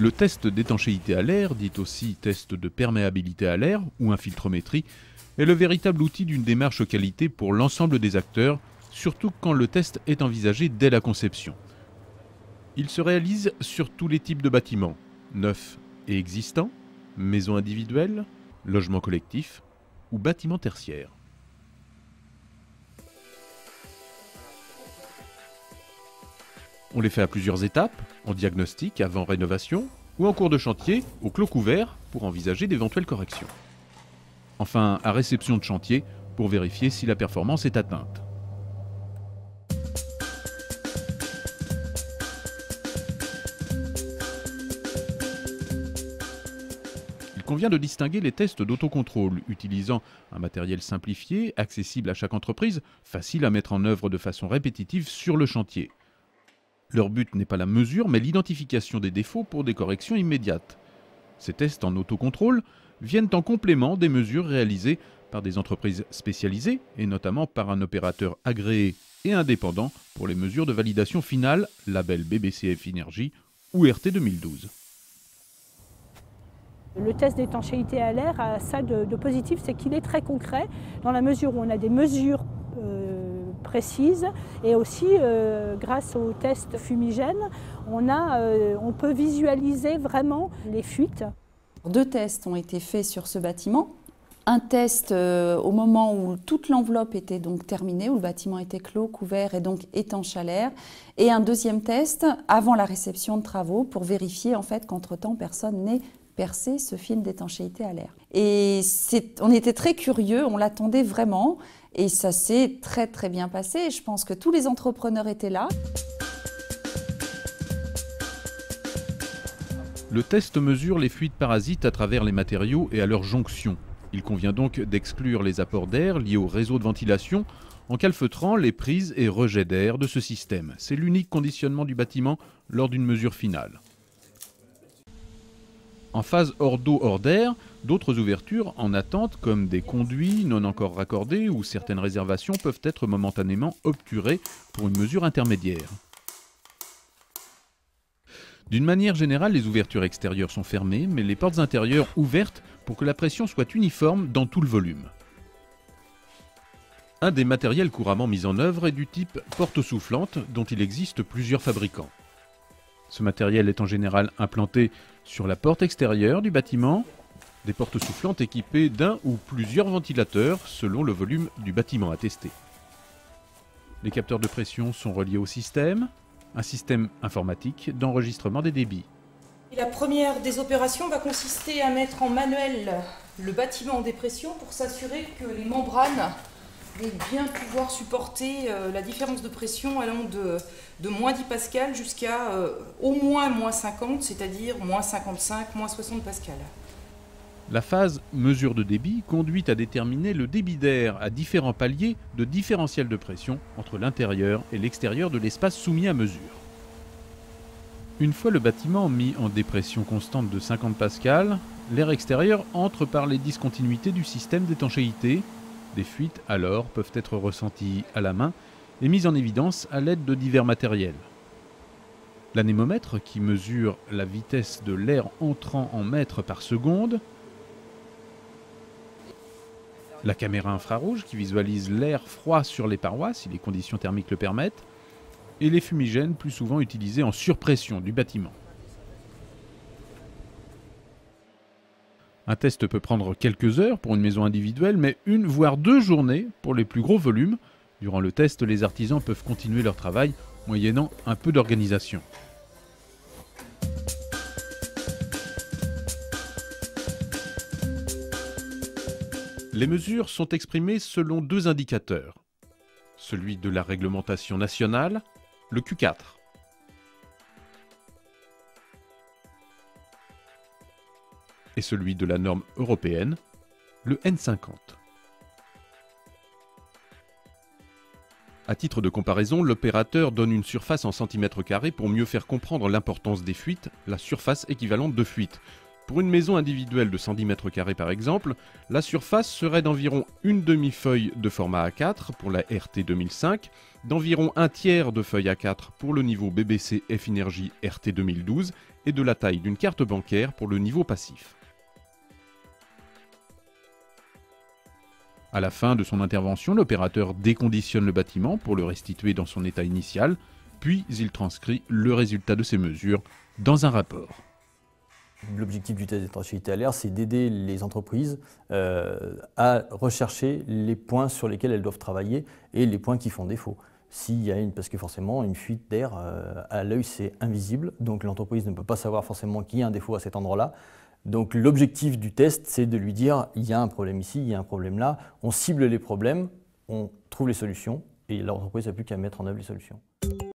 Le test d'étanchéité à l'air, dit aussi test de perméabilité à l'air ou infiltrométrie, est le véritable outil d'une démarche qualité pour l'ensemble des acteurs, surtout quand le test est envisagé dès la conception. Il se réalise sur tous les types de bâtiments, neufs et existants, maisons individuelles, logements collectifs ou bâtiments tertiaires. On les fait à plusieurs étapes, en diagnostic avant rénovation ou en cours de chantier au clos couvert pour envisager d'éventuelles corrections. Enfin, à réception de chantier pour vérifier si la performance est atteinte. Il convient de distinguer les tests d'autocontrôle utilisant un matériel simplifié, accessible à chaque entreprise, facile à mettre en œuvre de façon répétitive sur le chantier. Leur but n'est pas la mesure, mais l'identification des défauts pour des corrections immédiates. Ces tests en autocontrôle viennent en complément des mesures réalisées par des entreprises spécialisées, et notamment par un opérateur agréé et indépendant pour les mesures de validation finale, label BBCF Énergie ou RT 2012. Le test d'étanchéité à l'air a ça de positif, c'est qu'il est très concret, dans la mesure où on a des mesures précises et aussi grâce au test fumigène, on peut visualiser vraiment les fuites. 2 tests ont été faits sur ce bâtiment. Un test au moment où toute l'enveloppe était donc terminée, où le bâtiment était clos, couvert et donc étanche à l'air. Et un deuxième test avant la réception de travaux pour vérifier en fait qu'entre-temps personne n'ait percé ce film d'étanchéité à l'air. Et on était très curieux, on l'attendait vraiment et ça s'est très très bien passé. Je pense que tous les entrepreneurs étaient là. Le test mesure les fuites parasites à travers les matériaux et à leur jonction. Il convient donc d'exclure les apports d'air liés au réseau de ventilation en calfeutrant les prises et rejets d'air de ce système. C'est l'unique conditionnement du bâtiment lors d'une mesure finale. En phase hors d'eau, hors d'air, d'autres ouvertures en attente comme des conduits non encore raccordés ou certaines réservations peuvent être momentanément obturées pour une mesure intermédiaire. D'une manière générale, les ouvertures extérieures sont fermées, mais les portes intérieures ouvertes pour que la pression soit uniforme dans tout le volume. Un des matériels couramment mis en œuvre est du type porte soufflante dont il existe plusieurs fabricants. Ce matériel est en général implanté sur la porte extérieure du bâtiment, des portes soufflantes équipées d'un ou plusieurs ventilateurs selon le volume du bâtiment à tester. Les capteurs de pression sont reliés au système, un système informatique d'enregistrement des débits. La première des opérations va consister à mettre en manuel le bâtiment en dépression pour s'assurer que les membranes vont bien pouvoir supporter la différence de pression allant de moins 10 pascal jusqu'à au moins moins 50, c'est-à-dire moins 55, moins 60 pascal. La phase mesure de débit conduit à déterminer le débit d'air à différents paliers de différentiel de pression entre l'intérieur et l'extérieur de l'espace soumis à mesure. Une fois le bâtiment mis en dépression constante de 50 pascal, l'air extérieur entre par les discontinuités du système d'étanchéité. Des fuites alors peuvent être ressenties à la main et mises en évidence à l'aide de divers matériels. L'anémomètre qui mesure la vitesse de l'air entrant en mètres par seconde, la caméra infrarouge qui visualise l'air froid sur les parois si les conditions thermiques le permettent, et les fumigènes plus souvent utilisés en surpression du bâtiment. Un test peut prendre quelques heures pour une maison individuelle, mais 1 voire 2 journées pour les plus gros volumes. Durant le test, les artisans peuvent continuer leur travail moyennant un peu d'organisation. Les mesures sont exprimées selon 2 indicateurs. Celui de la réglementation nationale, le Q4. Et celui de la norme européenne, le N50. À titre de comparaison, l'opérateur donne une surface en centimètres carrés pour mieux faire comprendre l'importance des fuites, la surface équivalente de fuite. Pour une maison individuelle de 110 m² par exemple, la surface serait d'environ une demi-feuille de format A4 pour la RT 2005, d'environ un tiers de feuille A4 pour le niveau BBC F-Energy RT 2012 et de la taille d'une carte bancaire pour le niveau passif. À la fin de son intervention, l'opérateur déconditionne le bâtiment pour le restituer dans son état initial, puis il transcrit le résultat de ces mesures dans un rapport. L'objectif du test d'étanchéité à l'air, c'est d'aider les entreprises à rechercher les points sur lesquels elles doivent travailler et les points qui font défaut. Parce que forcément, une fuite d'air, à l'œil, c'est invisible, donc l'entreprise ne peut pas savoir forcément qu'il y a un défaut à cet endroit-là. Donc l'objectif du test, c'est de lui dire il y a un problème ici, il y a un problème là, on cible les problèmes, on trouve les solutions et l'entreprise n'a plus qu'à mettre en œuvre les solutions.